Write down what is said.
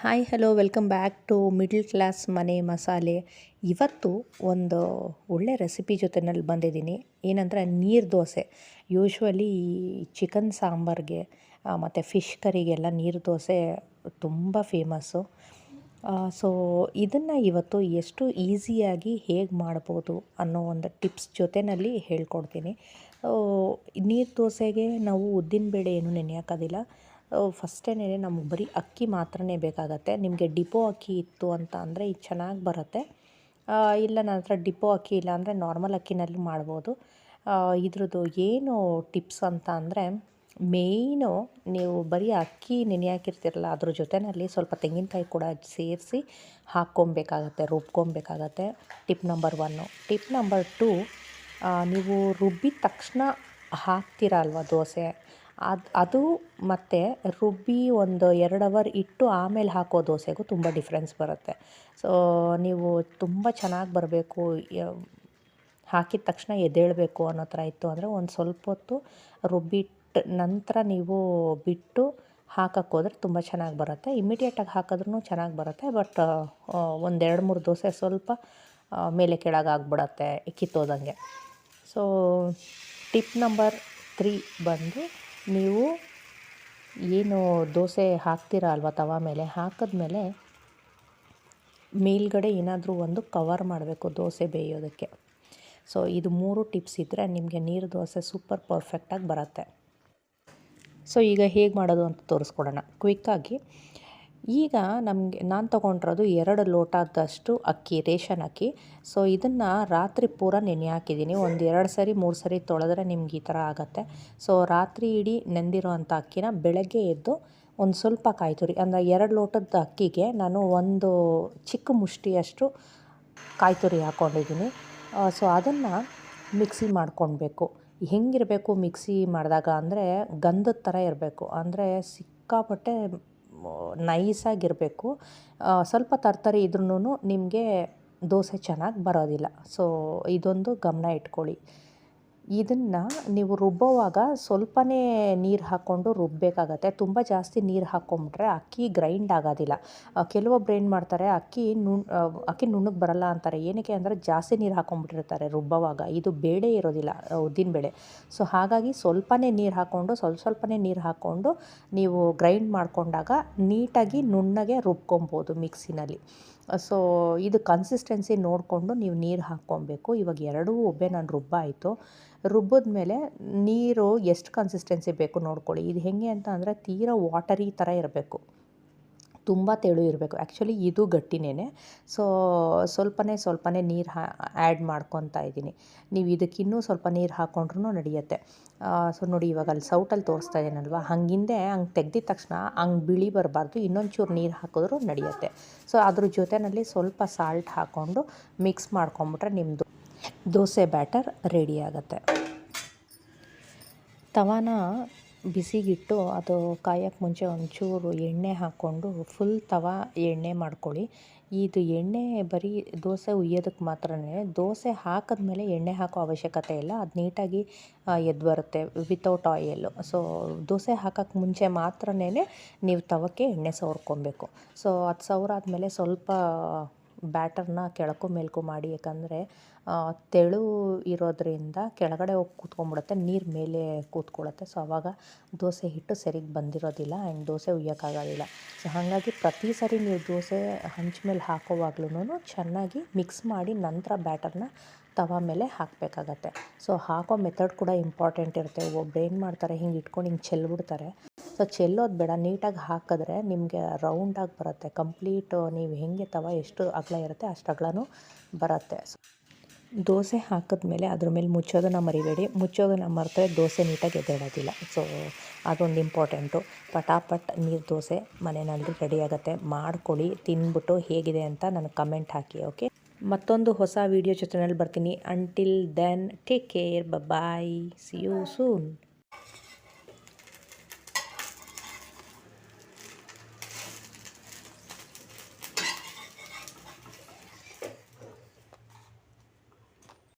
Hi hello welcome back to middle class Mane Masale. ಇವತ್ತು ಒಂದು ಒಳ್ಳೆ ರೆಸಿಪಿ ಜೊತೆನಲ್ಲಿ ಬಂದಿದ್ದೀನಿ. ಏನಂದರೆ ನೀರು ದೋಸೆ. ಯೂಶ್ವಲಿ ಚಿಕನ್ ಸಾಂಬಾರಿಗೆ ಮತ್ತು ಫಿಶ್ ಕರಿಗೆಲ್ಲ ನೀರು ದೋಸೆ ತುಂಬ ಫೇಮಸ್ಸು. ಸೊ ಇದನ್ನು ಇವತ್ತು ಎಷ್ಟು ಈಸಿಯಾಗಿ ಹೇಗೆ ಮಾಡ್ಬೋದು ಅನ್ನೋ ಒಂದು ಟಿಪ್ಸ್ ಜೊತೆಯಲ್ಲಿ ಹೇಳ್ಕೊಡ್ತೀನಿ. ನೀರು ದೋಸೆಗೆ ನಾವು ಉದ್ದಿನಬೇಳೆ ಏನು ನೆನೆ ಹಾಕೋದಿಲ್ಲ. ಫಸ್ಟೇ ನಮಗೆ ಬರೀ ಅಕ್ಕಿ ಮಾತ್ರನೇ ಬೇಕಾಗತ್ತೆ. ನಿಮಗೆ ಡಿಪೋ ಅಕ್ಕಿ ಇತ್ತು ಅಂತ ಅಂದರೆ ಇದು ಚೆನ್ನಾಗಿ ಬರುತ್ತೆ. ಇಲ್ಲ ನನ್ನ ಹತ್ರ ಡಿಪೋ ಅಕ್ಕಿ ಇಲ್ಲ ಅಂದರೆ ನಾರ್ಮಲ್ ಅಕ್ಕಿನಲ್ಲಿ ಮಾಡ್ಬೋದು. ಇದ್ರದ್ದು ಏನು ಟಿಪ್ಸ್ ಅಂತ ಅಂದರೆ ಮೇಯ್ನು ನೀವು ಬರೀ ಅಕ್ಕಿ ನೆನೆ ಹಾಕಿರ್ತೀರಲ್ಲ ಅದ್ರ ಜೊತೆಯಲ್ಲಿ ಸ್ವಲ್ಪ ತೆಂಗಿನಕಾಯಿ ಕೂಡ ಸೇರಿಸಿ ಹಾಕ್ಕೊಬೇಕಾಗತ್ತೆ, ರುಬ್ಕೊಬೇಕಾಗತ್ತೆ. Tip number 1. ಟಿಪ್ ನಂಬರ್ 2, ನೀವು ರುಬ್ಬಿದ ತಕ್ಷಣ ಹಾಕ್ತೀರ ಅಲ್ವಾ ದೋಸೆ, ಅದು ಮತ್ತು ರುಬ್ಬಿ ಒಂದು 2 ಅವರ್ ಇಟ್ಟು ಆಮೇಲೆ ಹಾಕೋ ದೋಸೆಗೂ ತುಂಬ ಡಿಫ್ರೆನ್ಸ್ ಬರುತ್ತೆ. ಸೊ ನೀವು ತುಂಬ ಚೆನ್ನಾಗಿ ಬರಬೇಕು, ಹಾಕಿದ ತಕ್ಷಣ ಎದ್ದೇಳಬೇಕು ಅನ್ನೋ ಥರ ಇತ್ತು ಅಂದರೆ ಒಂದು ಸ್ವಲ್ಪ ಹೊತ್ತು ರುಬ್ಬಿಟ್ಟು ನಂತರ ನೀವು ಬಿಟ್ಟು ಹಾಕಕ್ಕೆ ಹೋದರೆ ತುಂಬ ಚೆನ್ನಾಗಿ ಬರುತ್ತೆ. ಇಮಿಡಿಯೇಟಾಗಿ ಹಾಕಿದ್ರೂ ಚೆನ್ನಾಗಿ ಬರುತ್ತೆ. ಬಟ್ ಒಂದು 2-3 ದೋಸೆ ಸ್ವಲ್ಪ ಮೇಲೆ ಕೆಳಗೆ ಆಗಿಬಿಡತ್ತೆ ಕಿತ್ತೋದಂಗೆ. ಸೊ ಟಿಪ್ ನಂಬರ್ 3 ಬಂದು, ನೀವು ಏನು ದೋಸೆ ಹಾಕ್ತೀರ ಅಲ್ವಾ ತವಾ ಮೇಲೆ, ಹಾಕಿದ್ಮೇಲೆ ಮೇಲ್ಗಡೆ ಏನಾದರೂ ಒಂದು ಕವರ್ ಮಾಡಬೇಕು ದೋಸೆ ಬೇಯೋದಕ್ಕೆ. ಸೊ ಇದು 3 ಟಿಪ್ಸ್ ಇದ್ದರೆ ನಿಮಗೆ ನೀರು ದೋಸೆ ಸೂಪರ್ ಪರ್ಫೆಕ್ಟಾಗಿ ಬರುತ್ತೆ. ಸೊ ಈಗ ಹೇಗೆ ಮಾಡೋದು ಅಂತ ತೋರಿಸ್ಕೊಡೋಣ ಕ್ವಿಕ್ಕಾಗಿ. ಈಗ ನಾನು ತೊಗೊಂಡಿರೋದು 2 ಲೋಟದಷ್ಟು ಅಕ್ಕಿ, ರೇಷನ್ ಅಕ್ಕಿ. ಸೊ ಇದನ್ನು ರಾತ್ರಿ ಪೂರ ನೆನೆ ಹಾಕಿದ್ದೀನಿ. ಒಂದು 2 ಸರಿ 3 ಸರಿ ತೊಳೆದ್ರೆ ನಿಮ್ಗೆ ಈ ಥರ ಆಗುತ್ತೆ. ಸೊ ರಾತ್ರಿ ಇಡೀ ನೆಂದಿರೋ ಅಂಥ ಅಕ್ಕಿನ ಬೆಳಗ್ಗೆ ಎದ್ದು ಒಂದು ಸ್ವಲ್ಪ ಕಾಯಿ ತುರಿ, ಅಂದರೆ 2 ಲೋಟದ ಅಕ್ಕಿಗೆ ನಾನು ಒಂದು ಚಿಕ್ಕ ಮುಷ್ಟಿಯಷ್ಟು ಕಾಯಿ ತುರಿ ಹಾಕ್ಕೊಂಡಿದ್ದೀನಿ. ಸೊ ಅದನ್ನು ಮಿಕ್ಸಿ ಮಾಡ್ಕೊಳ್ಬೇಕು. ಹೆಂಗಿರಬೇಕು ಮಿಕ್ಸಿ ಮಾಡಿದಾಗ ಅಂದರೆ ಗಂಧದ ಥರ ಇರಬೇಕು, ಅಂದರೆ ಸಿಕ್ಕಾಪಟ್ಟೆ ನೈಸಾಗಿರಬೇಕು. ಸ್ವಲ್ಪ ತರ್ತರಿ ಇದ್ರೂ ನಿಮಗೆ ದೋಸೆ ಚೆನ್ನಾಗಿ ಬರೋದಿಲ್ಲ. ಸೊ ಇದೊಂದು ಗಮನ ಇಟ್ಕೊಳ್ಳಿ. ಇದನ್ನು ನೀವು ರುಬ್ಬೋವಾಗ ಸ್ವಲ್ಪನೇ ನೀರು ಹಾಕ್ಕೊಂಡು ರುಬ್ಬಬೇಕಾಗತ್ತೆ. ತುಂಬ ಜಾಸ್ತಿ ನೀರು ಹಾಕ್ಕೊಂಬಿಟ್ರೆ ಅಕ್ಕಿ ಗ್ರೈಂಡ್ ಆಗೋದಿಲ್ಲ. ಕೆಲವೊಬ್ರು ಏನು ಮಾಡ್ತಾರೆ, ಅಕ್ಕಿ ನುಣ್ಣಗೆ ಬರಲ್ಲ ಅಂತಾರೆ. ಏನಕ್ಕೆ ಅಂದರೆ ಜಾಸ್ತಿ ನೀರು ಹಾಕ್ಕೊಂಬಿಟ್ಟಿರ್ತಾರೆ ರುಬ್ಬೋವಾಗ. ಇದು ಬೇಳೆ ಇರೋದಿಲ್ಲ, ಉದ್ದಿನಬೇಳೆ. ಸೊ ಹಾಗಾಗಿ ಸ್ವಲ್ಪನೇ ನೀರು ಹಾಕ್ಕೊಂಡು ಸ್ವಲ್ಪನೇ ನೀರು ಹಾಕ್ಕೊಂಡು ನೀವು ಗ್ರೈಂಡ್ ಮಾಡಿಕೊಂಡಾಗ ನೀಟಾಗಿ ನುಣ್ಣಗೆ ರುಬ್ಕೊಬೋದು ಮಿಕ್ಸಿನಲ್ಲಿ. ಸೊ ಇದು ಕನ್ಸಿಸ್ಟೆನ್ಸಿ ನೋಡಿಕೊಂಡು ನೀವು ನೀರು ಹಾಕ್ಕೊಬೇಕು. ಇವಾಗ ಎರಡೂ ನಾನು ರುಬ್ಬಾಯಿತು. ರುಬ್ಬಿದ್ಮೇಲೆ ನೀರು ಎಷ್ಟು ಕನ್ಸಿಸ್ಟೆನ್ಸಿ ಬೇಕು ನೋಡ್ಕೊಳ್ಳಿ. ಇದು ಹೇಗೆ ಅಂತ ಅಂದರೆ ತೀರಾ ವಾಟರಿ ಥರ ಇರಬೇಕು, ತುಂಬ ತೆಳು ಇರಬೇಕು. ಆ್ಯಕ್ಚುಲಿ ಇದು ಗಟ್ಟಿನೇ. ಸೊ ಸ್ವಲ್ಪನೇ ನೀರು ಆ್ಯಡ್ ಮಾಡ್ಕೊತಾ ಇದ್ದೀನಿ. ನೀವು ಇದಕ್ಕಿನ್ನೂ ಸ್ವಲ್ಪ ನೀರು ಹಾಕ್ಕೊಂಡ್ರೂ ನಡೆಯುತ್ತೆ. ಸೊ ನೋಡಿ, ಇವಾಗ ಅಲ್ಲಿ ಸೌಟಲ್ಲಿ ತೋರಿಸ್ತಾ ಇದ್ದೀನಲ್ವ, ಹಂಗೆ ತೆಗ್ದಿದ ತಕ್ಷಣ ಹಂಗೆ ಬಿಳಿ ಬರಬಾರ್ದು. ಇನ್ನೊಂಚೂರು ನೀರು ಹಾಕಿದ್ರೂ ನಡೆಯುತ್ತೆ. ಸೊ ಅದ್ರ ಜೊತೆಯಲ್ಲಿ ಸ್ವಲ್ಪ ಸಾಲ್ಟ್ ಹಾಕ್ಕೊಂಡು ಮಿಕ್ಸ್ ಮಾಡ್ಕೊಂಬಿಟ್ರೆ ನಿಮ್ಮದು ದೋಸೆ ಬ್ಯಾಟರ್ ರೆಡಿ ಆಗುತ್ತೆ. ತವಾನ ಬಿಸಿಗಿಟ್ಟು ಅದು ಕಾಯೋಕ್ಕೆ ಮುಂಚೆ ಒಂಚೂರು ಎಣ್ಣೆ ಹಾಕ್ಕೊಂಡು ಫುಲ್ ತವಾ ಎಣ್ಣೆ ಮಾಡ್ಕೊಳ್ಳಿ. ಇದು ಎಣ್ಣೆ ಬರೀ ದೋಸೆ ಉಯ್ಯೋದಕ್ಕೆ ಮಾತ್ರನೇ. ದೋಸೆ ಹಾಕಿದ್ಮೇಲೆ ಎಣ್ಣೆ ಹಾಕೋ ಅವಶ್ಯಕತೆ ಇಲ್ಲ, ಅದು ನೀಟಾಗಿ ಎದ್ದು ಬರುತ್ತೆ ವಿತೌಟ್ ಆಯಿಲ್ಲು. ಸೊ ದೋಸೆ ಹಾಕೋಕ್ಕೆ ಮುಂಚೆ ಮಾತ್ರನೇ ನೀವು ತವಕ್ಕೆ ಎಣ್ಣೆ ಸವರ್ಕೊಬೇಕು. ಸೊ ಅದು ಸವರಾದ್ಮೇಲೆ ಸ್ವಲ್ಪ ಬ್ಯಾಟರ್ನ ಕೆಳಕು ಮೇಲ್ಕು ಮಾಡಿ, ಯಾಕಂದರೆ ತೆಳು ಇರೋದ್ರಿಂದ ಕೆಳಗಡೆ ಹೋಗಿ ಕೂತ್ಕೊಂಡ್ಬಿಡುತ್ತೆ, ನೀರು ಮೇಲೆ ಕೂತ್ಕೊಳ್ಳುತ್ತೆ. ಸೊ ಆವಾಗ ದೋಸೆ ಹಿಟ್ಟು ಸರಿಗೆ ಬಂದಿರೋದಿಲ್ಲ ಆ್ಯಂಡ್ ದೋಸೆ ಉಯ್ಯೋಕ್ಕಾಗೋದಿಲ್ಲ. ಸೊ ಹಾಗಾಗಿ ಪ್ರತಿ ಸರಿ ನೀವು ದೋಸೆ ಹಂಚು ಮೇಲೆ ಹಾಕೋವಾಗ್ಲೂ ಚೆನ್ನಾಗಿ ಮಿಕ್ಸ್ ಮಾಡಿ ನಂತರ ಬ್ಯಾಟರ್ನ ತವಾ ಮೇಲೆ ಹಾಕಬೇಕಾಗತ್ತೆ. ಸೊ ಹಾಕೋ ಮೆಥಡ್ ಕೂಡ ಇಂಪಾರ್ಟೆಂಟ್ ಇರುತ್ತೆ. ಒಬ್ಬರು ಏನು ಮಾಡ್ತಾರೆ, ಹಿಂಗೆ ಇಟ್ಕೊಂಡು ಹಿಂಗೆ ಚೆಲ್ಬಿಡ್ತಾರೆ. ಸೊ ಚೆಲ್ಲೋದು ಬೇಡ, ನೀಟಾಗಿ ಹಾಕಿದ್ರೆ ನಿಮಗೆ ರೌಂಡಾಗಿ ಬರುತ್ತೆ. ಕಂಪ್ಲೀಟು ನೀವು ಹೇಗೆ ತವಾ ಎಷ್ಟು ಅಗಲ ಇರುತ್ತೆ ಅಷ್ಟು ಅಗಲನೂ ಬರುತ್ತೆ. ದೋಸೆ ಹಾಕಿದ್ಮೇಲೆ ಅದ್ರ ಮೇಲೆ ಮುಚ್ಚೋದನ್ನು ಮರಿಬೇಡಿ. ಮುಚ್ಚೋದನ್ನು ಮರೆತರೆ ದೋಸೆ ನೀಟಾಗಿ ಎದ್ದೇಳೋದಿಲ್ಲ. ಸೊ ಅದೊಂದು ಇಂಪಾರ್ಟೆಂಟು. ಪಟಾಪಟ್ ನೀರು ದೋಸೆ ಮನೆಯಲ್ಲಿ ರೆಡಿ ಆಗುತ್ತೆ. ಮಾಡ್ಕೊಳ್ಳಿ, ತಿಂದ್ಬಿಟ್ಟು ಹೇಗಿದೆ ಅಂತ ನನಗೆ ಕಮೆಂಟ್ ಹಾಕಿ. ಓಕೆ, ಮತ್ತೊಂದು ಹೊಸ ವೀಡಿಯೋ ಜೊತೆನಲ್ಲಿ ಬರ್ತೀನಿ. Until then take care, bye, see you soon.